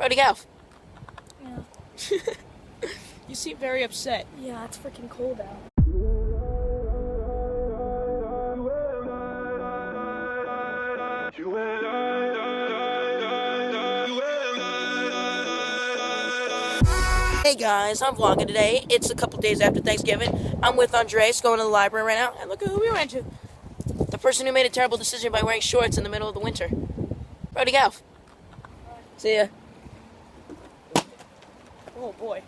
Brody Galf. Yeah. You seem very upset. Yeah, it's freaking cold out. Hey guys, I'm vlogging today. It's a couple days after Thanksgiving. I'm with Andres going to the library right now, and look at who we ran to. The person who made a terrible decision by wearing shorts in the middle of the winter. Brody Galf. See ya. Oh boy.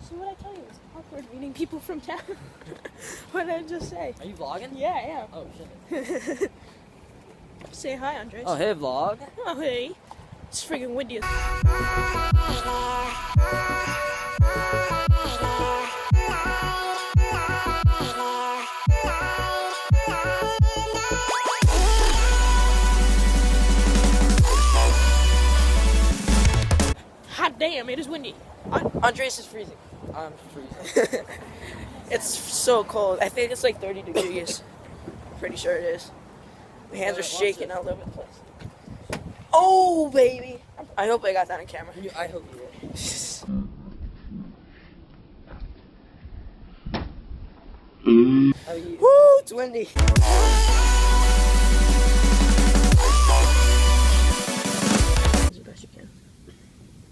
See what I tell you? It's awkward meeting people from town. What did I just say? Are you vlogging? Yeah, I am. Oh shit. Say hi, Andres. Oh hey vlog. Oh, hey. It's freaking windy. Hot damn, it is windy. Andres is freezing. I'm freezing. It's so cold. I think it's like 30 degrees. Pretty sure it is. My hands are shaking all over the place. Oh, baby. I hope I got that on camera. I hope you did. How are you? Woo, it's windy. As best you can.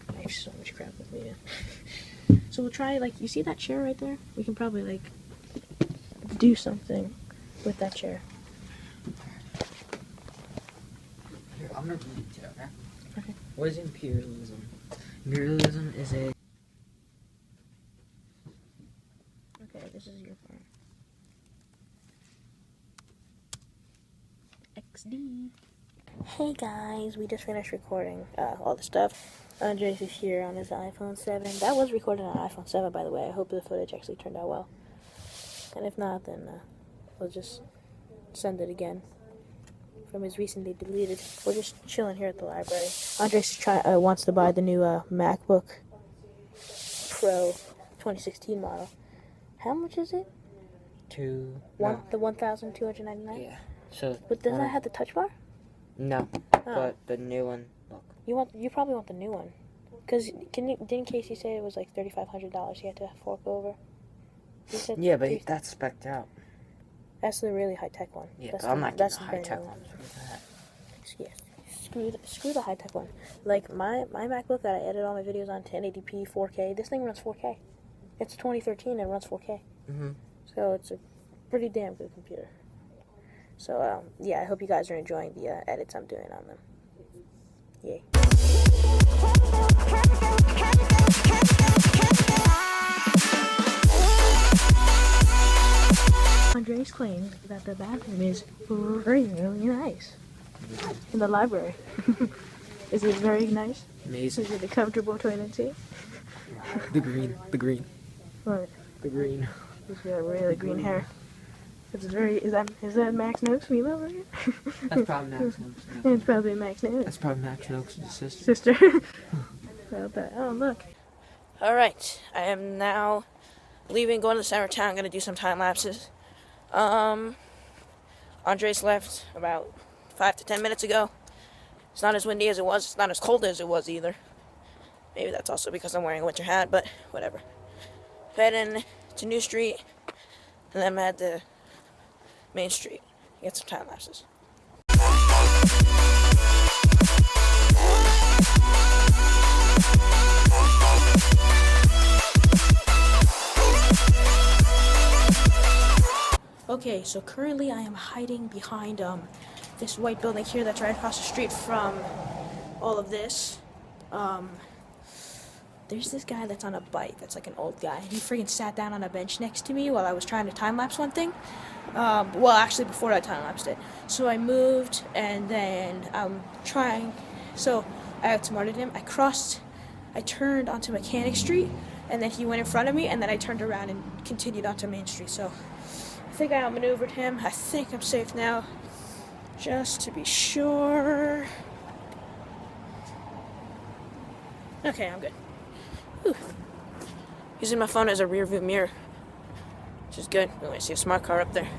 I have so much crap with me. So we'll try, like, you see that chair right there? We can probably, like, do something with that chair. Here, I'm gonna read it to you, okay? Okay. What is imperialism? Imperialism is a... Okay, this is your part. XD. Hey guys, we just finished recording all the stuff. Andres is here on his iPhone 7. That was recorded on iPhone 7, by the way. I hope the footage actually turned out well. And if not, then we'll just send it again from his recently deleted. We're just chilling here at the library. Andres wants to buy the new MacBook Pro 2016 model. How much is it? The The 1,299. Yeah. So. But does that have the touch bar? No, Oh. but the new one. Look. You probably want the new one, cause didn't Casey say it was like $3,500 you had to fork over? He said Yeah, but that's spec'd out. that's the really high tech one. Yeah, that's but I'm not getting that's the high tech brand one. new Yeah, screw the high tech one. Like my MacBook that I edit all my videos on 1080p 4K. This thing runs 4K. It's 2013 and it runs 4K. So it's a pretty damn good computer. So yeah, I hope you guys are enjoying the edits I'm doing on them. Yay. Andres claims that the bathroom is really nice in the library. Is it very nice? Amazing. Is it a comfortable toilet seat? The green. What? The green. He's got really green hair. It's very. Is that Max Noakes' female version? That's probably Max Noakes. It's probably Max Noakes' That's probably Max Noakes' sister. sister. Oh look. All right, I am now leaving, going to the center of town. I'm gonna do some time lapses. Andres left about 5 to 10 minutes ago. It's not as windy as it was. It's not as cold as it was either. Maybe that's also because I'm wearing a winter hat, but whatever. Heading to New Street, and then I'm at the Main Street. Get some time lapses. Okay, so currently I am hiding behind this white building here that's right across the street from all of this. There's this guy that's on a bike, that's like an old guy. He freaking sat down on a bench next to me while I was trying to time-lapse one thing. Well, actually, before I time-lapsed it. So I moved, and then I'm trying, so I outsmarted him. I turned onto Mechanic Street, and then he went in front of me, and then I turned around and continued onto Main Street. So I think I outmaneuvered him. I think I'm safe now, just to be sure. Okay, I'm good. Whew. Using my phone as a rear view mirror, which is good. Oh, I see a smart car up there.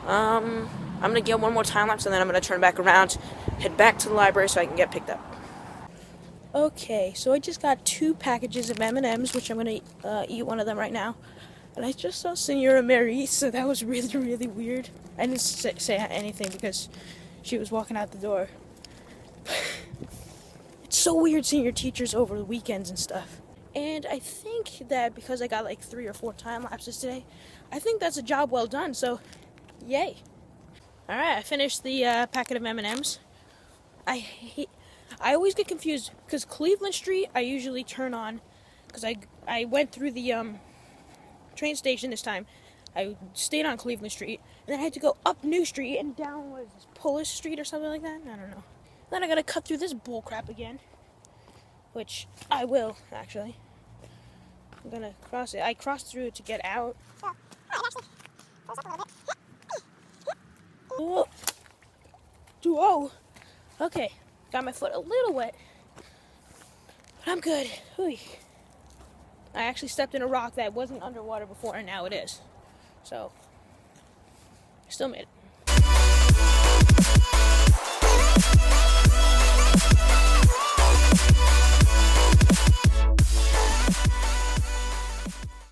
I'm gonna get one more time lapse and then I'm gonna turn back around, head back to the library so I can get picked up. Okay, so I just got 2 packages of M&Ms, which I'm gonna eat one of them right now. And I just saw Senora Mary, so that was really, really weird. I didn't say anything because she was walking out the door. It's so weird seeing your teachers over the weekends and stuff. And I think that because I got like 3 or 4 time lapses today, I think that's a job well done, so yay. Alright, I finished the packet of M&Ms. I always get confused because Cleveland Street I usually turn on because I went through the train station this time. I stayed on Cleveland Street and then I had to go up New Street and down what is this, Polish Street or something like that? I don't know. Then I gotta cut through this bullcrap again, which I will actually. I'm gonna cross it. I crossed through it to get out. Oh. Whoa. Okay. Got my foot a little wet, but I'm good. Whew. I actually stepped in a rock that wasn't underwater before, and now it is. So, I still made it.